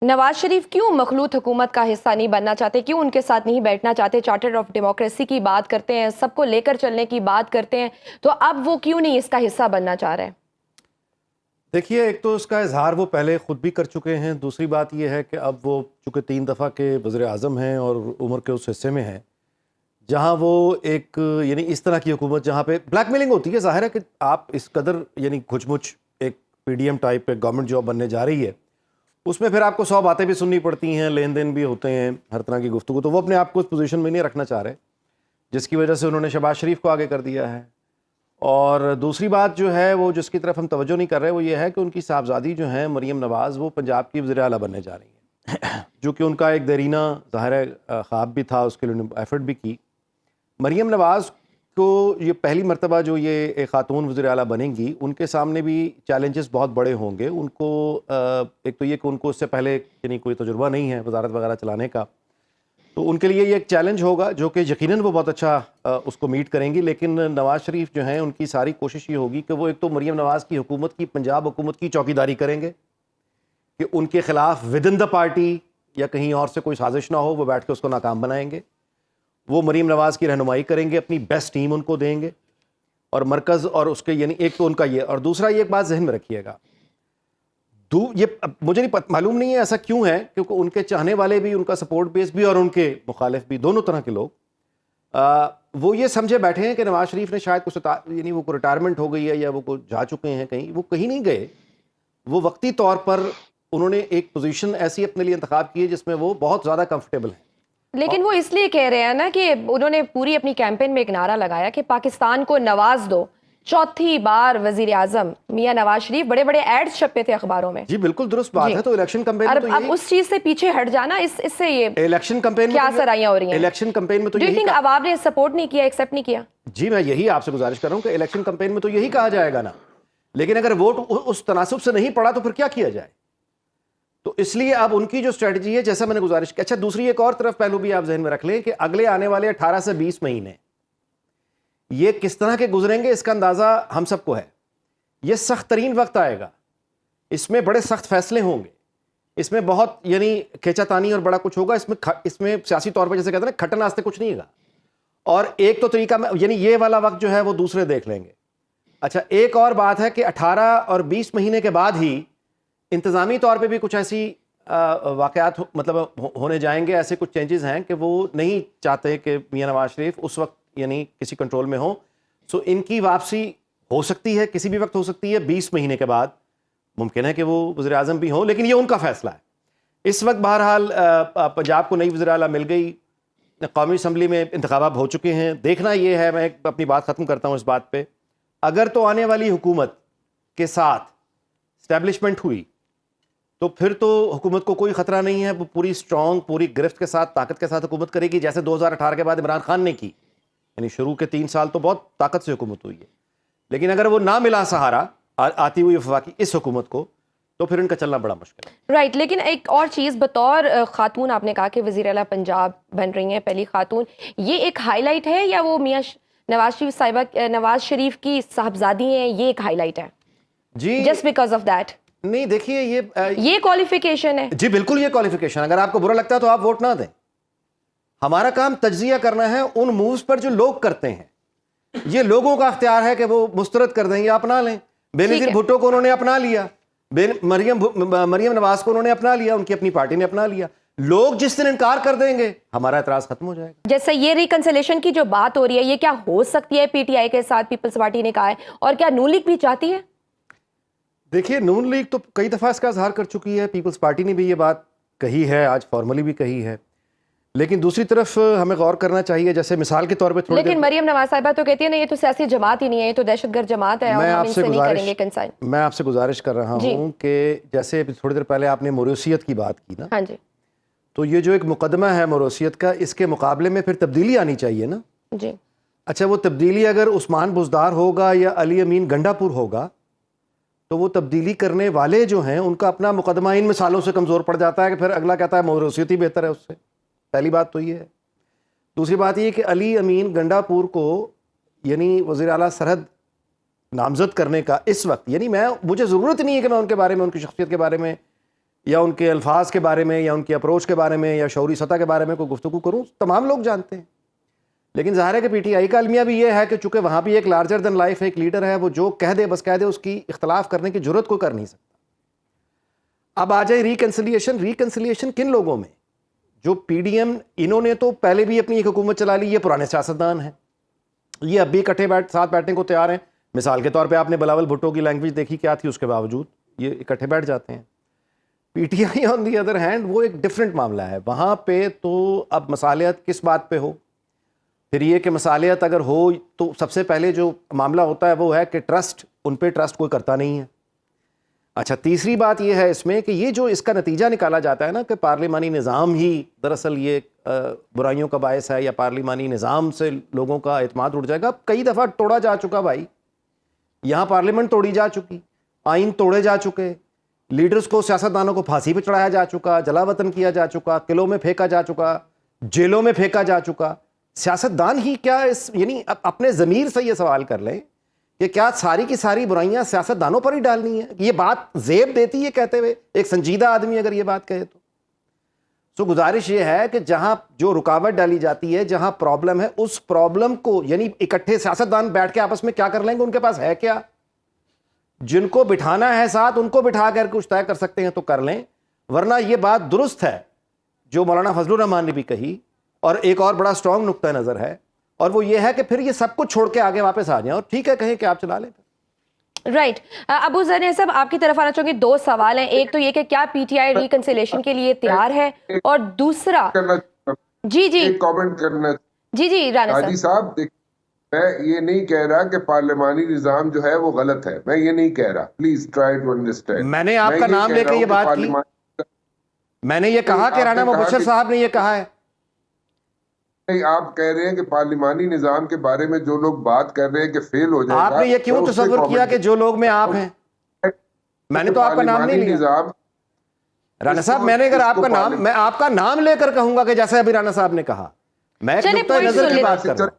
نواز شریف کیوں مخلوط حکومت کا حصہ نہیں بننا چاہتے؟ کیوں ان کے ساتھ نہیں بیٹھنا چاہتے؟ چارٹر آف ڈیموکریسی کی بات کرتے ہیں، سب کو لے کر چلنے کی بات کرتے ہیں، تو اب وہ کیوں نہیں اس کا حصہ بننا چاہ رہے ہیں؟ دیکھیے، ایک تو اس کا اظہار وہ پہلے خود بھی کر چکے ہیں، دوسری بات یہ ہے کہ اب وہ چونکہ 3 دفعہ کے وزیر اعظم ہیں اور عمر کے اس حصے میں ہیں جہاں وہ ایک یعنی اس طرح کی حکومت جہاں پہ بلیک میلنگ ہوتی ہے. ظاہر ہے کہ آپ اس قدر یعنی کچھ مچ ایک پی ڈی ایم ٹائپ ایک گورنمنٹ جاب بننے جا رہی ہے، اس میں پھر آپ کو 100 باتیں بھی سننی پڑتی ہیں، لین دین بھی ہوتے ہیں، ہر طرح کی گفتگو. تو وہ اپنے آپ کو اس پوزیشن میں نہیں رکھنا چاہ رہے، جس کی وجہ سے انہوں نے شہباز شریف کو آگے کر دیا ہے. اور دوسری بات جو ہے وہ جس کی طرف ہم توجہ نہیں کر رہے وہ یہ ہے کہ ان کی صاحبزادی جو ہیں مریم نواز، وہ پنجاب کی وزیر اعلیٰ بننے جا رہی ہیں، جو کہ ان کا ایک دیرینہ ظاہر ہے خواب بھی تھا، اس کے لیے انہوں نے ایفرٹ بھی کی. مریم نواز کو یہ پہلی مرتبہ جو یہ ایک خاتون وزیر اعلیٰ بنیں گی، ان کے سامنے بھی چیلنجز بہت بڑے ہوں گے. ان کو ایک تو یہ کہ ان کو اس سے پہلے یعنی کوئی تجربہ نہیں ہے وزارت وغیرہ چلانے کا، تو ان کے لیے یہ ایک چیلنج ہوگا جو کہ یقیناً وہ بہت اچھا اس کو میٹ کریں گی. لیکن نواز شریف جو ہیں ان کی ساری کوشش یہ ہوگی کہ وہ ایک تو مریم نواز کی حکومت کی، پنجاب حکومت کی چوکیداری کریں گے کہ ان کے خلاف ود ان دا پارٹی یا کہیں اور سے کوئی سازش نہ ہو، وہ بیٹھ کے اس کو ناکام بنائیں گے. وہ مریم نواز کی رہنمائی کریں گے، اپنی بیسٹ ٹیم ان کو دیں گے، اور مرکز اور اس کے یعنی ایک تو ان کا یہ، اور دوسرا یہ ایک بات ذہن میں رکھیے گا، یہ مجھے نہیں معلوم نہیں ہے ایسا کیوں ہے، کیونکہ ان کے چاہنے والے بھی، ان کا سپورٹ بیس بھی اور ان کے مخالف بھی، دونوں طرح کے لوگ وہ یہ سمجھے بیٹھے ہیں کہ نواز شریف نے شاید کچھ یعنی وہ ریٹائرمنٹ ہو گئی ہے یا وہ جا چکے ہیں کہیں. وہ کہیں نہیں گئے، وہ وقتی طور پر انہوں نے ایک پوزیشن ایسی اپنے لیے انتخاب کی ہے جس میں وہ بہت زیادہ کمفرٹیبل ہیں. لیکن وہ اس لیے کہہ رہے ہیں نا کہ انہوں نے پوری اپنی کیمپین میں ایک نعرہ لگایا کہ پاکستان کو نواز دو. چوتھی بار وزیر اعظم میاں نواز شریف، بڑے بڑے ایڈز چھپے تھے اخباروں میں. جی بالکل درست بات ہے. تو الیکشن کمپین میں تو اب اس چیز سے پیچھے ہٹ جانا، اس سے یہ الیکشن کمپین کیا سرائیاں ہو رہی ہیں؟ الیکشن کمپین میں تو یہی اب آپ نے سپورٹ نہیں کیا، ایکسیپٹ نہیں کیا. جی میں یہی آپ سے گزارش کر رہا ہوں کہ الیکشن کمپین میں تو یہی کہا جائے گا نا، لیکن اگر ووٹ اس تناسب سے نہیں پڑا تو پھر کیا کیا جائے. تو اس لیے اب ان کی جو اسٹریٹجی ہے، جیسا میں نے گزارش کی. اچھا، دوسری ایک اور طرف پہلو بھی آپ ذہن میں رکھ لیں کہ اگلے آنے والے 18 سے 20 مہینے یہ کس طرح کے گزریں گے، اس کا اندازہ ہم سب کو ہے. یہ سخت ترین وقت آئے گا، اس میں بڑے سخت فیصلے ہوں گے، اس میں بہت یعنی کھینچا تانی اور بڑا کچھ ہوگا. اس میں سیاسی طور پہ جیسے کہتے ہیں نا کھٹن واسطے کچھ نہیں ہوگا. اور ایک تو طریقہ یعنی یہ والا وقت جو ہے وہ دوسرے دیکھ لیں گے. اچھا، ایک اور بات ہے کہ 18 اور 20 مہینے کے بعد ہی انتظامی طور پہ بھی کچھ ایسی واقعات مطلب ہونے جائیں گے، ایسے کچھ چینجز ہیں کہ وہ نہیں چاہتے کہ میاں نواز شریف اس وقت یعنی کسی کنٹرول میں ہوں. سو ان کی واپسی ہو سکتی ہے، کسی بھی وقت ہو سکتی ہے. 20 مہینے کے بعد ممکن ہے کہ وہ وزیر اعظم بھی ہوں، لیکن یہ ان کا فیصلہ ہے. اس وقت بہرحال پنجاب کو نئی وزیر اعلیٰ مل گئی، قومی اسمبلی میں انتخابات ہو چکے ہیں. دیکھنا یہ ہے، میں اپنی بات ختم کرتا ہوں اس بات پہ، اگر تو آنے والی حکومت کے ساتھ اسٹیبلشمنٹ ہوئی تو پھر تو حکومت کو کوئی خطرہ نہیں ہے. وہ پوری اسٹرانگ، پوری گرفت کے ساتھ، طاقت کے ساتھ حکومت کرے گی، جیسے 2018 کے بعد عمران خان نے کی. یعنی شروع کے 3 سال تو بہت طاقت سے حکومت ہوئی ہے، لیکن اگر وہ نہ ملا سہارا آتی ہوئی وفاقی اس حکومت کو تو پھر ان کا چلنا بڑا مشکل ہے. رائٹ. لیکن ایک اور چیز، بطور خاتون آپ نے کہا کہ وزیر اعلیٰ پنجاب بن رہی ہیں، پہلی خاتون، یہ ایک ہائی لائٹ ہے یا وہ میاں نواز شریف کی صاحبزادی ہیں، یہ ایک ہائی لائٹ ہے جی جسٹ بیکاز آف دیٹ؟ نہیں دیکھیے، یہ کوالیفیکیشن ہے. جی بالکل یہ کوالیفیکیشن. اگر آپ کو برا لگتا ہے تو آپ ووٹ نہ دیں. ہمارا کام تجزیہ کرنا ہے ان مووز پر جو لوگ کرتے ہیں. یہ لوگوں کا اختیار ہے کہ وہ مسترد کر دیں یا اپنا لیں. بے نظیر بھٹو کو انہوں نے اپنا لیا، مریم نواز کو انہوں نے اپنا لیا، ان کی اپنی پارٹی نے اپنا لیا. لوگ جس دن انکار کر دیں گے ہمارا اعتراض ختم ہو جائے گا. جیسے یہ ریکنسلیشن کی جو بات ہو رہی ہے، یہ کیا ہو سکتی ہے پی ٹی آئی کے ساتھ؟ پیپلز پارٹی نے کہا ہے، اور کیا نون لیگ بھی چاہتی ہے؟ دیکھیے، نون لیگ تو کئی دفعہ اس کا اظہار کر چکی ہے، پیپلز پارٹی نے بھی یہ بات کہی ہے، آج فارملی بھی کہی ہے. لیکن دوسری طرف ہمیں غور کرنا چاہیے، جیسے مثال کے طور پہ لیکن مریم نواز صاحبہ تو کہتی ہے نا یہ تو سیاسی جماعت ہی نہیں ہے، یہ تو دہشت گرد جماعت ہے اور ہم ان سے نہیں کریں گے کنسائن. میں آپ سے گزارش کر رہا ہوں کہ جیسے تھوڑی دیر پہلے آپ نے موروثیت کی بات کی نا، ہاں جی، تو یہ جو ایک مقدمہ ہے موروثیت کا، اس کے مقابلے میں پھر تبدیلی آنی چاہیے نا. جی. اچھا، وہ تبدیلی اگر عثمان بزدار ہوگا یا علی امین گنڈا پور ہوگا تو وہ تبدیلی کرنے والے جو ہیں ان کا اپنا مقدمہ ان مثالوں سے کمزور پڑ جاتا ہے کہ پھر اگلا کہتا ہے موروثیت ہی بہتر ہے اس سے. پہلی بات تو یہ ہے. دوسری بات یہ کہ علی امین گنڈا پور کو یعنی وزیر اعلیٰ سرحد نامزد کرنے کا اس وقت، یعنی مجھے ضرورت نہیں ہے کہ میں ان کے بارے میں، ان کی شخصیت کے بارے میں یا ان کے الفاظ کے بارے میں یا ان کی اپروچ کے بارے میں یا شعوری سطح کے بارے میں کوئی گفتگو کروں، تمام لوگ جانتے ہیں. لیکن ظاہر ہے کہ پی ٹی آئی کا المیہ بھی یہ ہے کہ چونکہ وہاں بھی ایک لارجر دین لائف ایک لیڈر ہے، وہ جو کہہ دے بس کہہ دے، اس کی اختلاف کرنے کی جرت کوئی کر نہیں سکتا. اب آ جائے ریکنسلیشن کن لوگوں میں؟ جو پی ڈی ایم، انہوں نے تو پہلے بھی اپنی ایک حکومت چلا لی، یہ پرانے سیاستدان ہیں، یہ اب بھی اکٹھے ساتھ بیٹھنے کو تیار ہیں. مثال کے طور پہ آپ نے بلاول بھٹو کی لینگویج دیکھی کیا تھی، اس کے باوجود یہ اکٹھے بیٹھ جاتے ہیں. P T I on the other hand وہ ایک ڈفرینٹ معاملہ ہے. وہاں پہ تو اب مصالحت کس بات پہ ہو، پھر یہ کہ مصالحت اگر ہو تو سب سے پہلے جو معاملہ ہوتا ہے وہ ہے کہ ٹرسٹ، ان پہ ٹرسٹ کوئی کرتا نہیں ہے. اچھا، تیسری بات یہ ہے اس میں کہ یہ جو اس کا نتیجہ نکالا جاتا ہے نا کہ پارلیمانی نظام ہی دراصل یہ برائیوں کا باعث ہے، یا پارلیمانی نظام سے لوگوں کا اعتماد اٹھ جائے گا. کئی دفعہ توڑا جا چکا بھائی، یہاں پارلیمنٹ توڑی جا چکی، آئین توڑے جا چکے، لیڈرز کو، سیاستدانوں کو پھانسی پہ چڑھایا جا چکا، جلا وطن کیا جا چکا، قلعوں میں پھینکا جا چکا، جیلوں میں پھینکا جا چکا. سیاستدان ہی کیا اس، یعنی اپنے ضمیر سے یہ سوال کر لیں کہ کیا ساری کی ساری برائیاں سیاستدانوں پر ہی ڈالنی ہیں؟ یہ بات زیب دیتی ہے کہتے ہوئے، ایک سنجیدہ آدمی اگر یہ بات کہے تو گزارش یہ ہے کہ جہاں جو رکاوٹ ڈالی جاتی ہے، جہاں پرابلم ہے، اس پرابلم کو یعنی اکٹھے سیاستدان بیٹھ کے آپس میں کیا کر لیں گے، ان کے پاس ہے کیا، جن کو بٹھانا ہے ساتھ ان کو بٹھا کر کچھ طے کر سکتے ہیں تو کر لیں. ورنہ یہ بات درست ہے جو مولانا فضل الرحمان نے بھی کہی، اور ایک اور بڑا اسٹرانگ نقطہ نظر ہے، اور وہ یہ ہے کہ پھر یہ سب کچھ چھوڑ کے آگے واپس آ جائیں اور ٹھیک ہے کہیں کہ آپ چلا لیں. رائٹ. ابو ذر صاحب آپ کی طرف آنا چاہوں گی. دو سوال ہیں، ایک تو یہ کہ کیا پی ٹی آئی ریکنسیلیشن کے لیے تیار ہے، اور دوسرا جی کامنٹ کرنا. جی رانا صاحب میں یہ نہیں کہہ رہا کہ پارلیمانی نظام جو ہے وہ غلط ہے، میں یہ نہیں کہہ رہا، پلیز ٹرائی ٹو انڈرسٹینڈ. میں نے آپ کا نام لے کے یہ بات کی، میں نے یہ کہا کہ رانا مبشر صاحب نے یہ کہا ہے. آپ کہہ رہے ہیں کہ پارلیمانی نظام کے بارے میں جو لوگ بات کر رہے ہیں کہ فیل ہو جائے گا، آپ نے یہ کیوں تصور کیا کہ جو لوگ میں آپ ہیں؟ میں نے تو آپ کا نام نہیں لیا رانا صاحب. میں نے اگر آپ کا نام، میں آپ کا نام لے کر کہوں گا کہ جیسے ابھی رانا صاحب نے کہا، میں ایک نقطہ نظر کی بات کر رہا ہوں.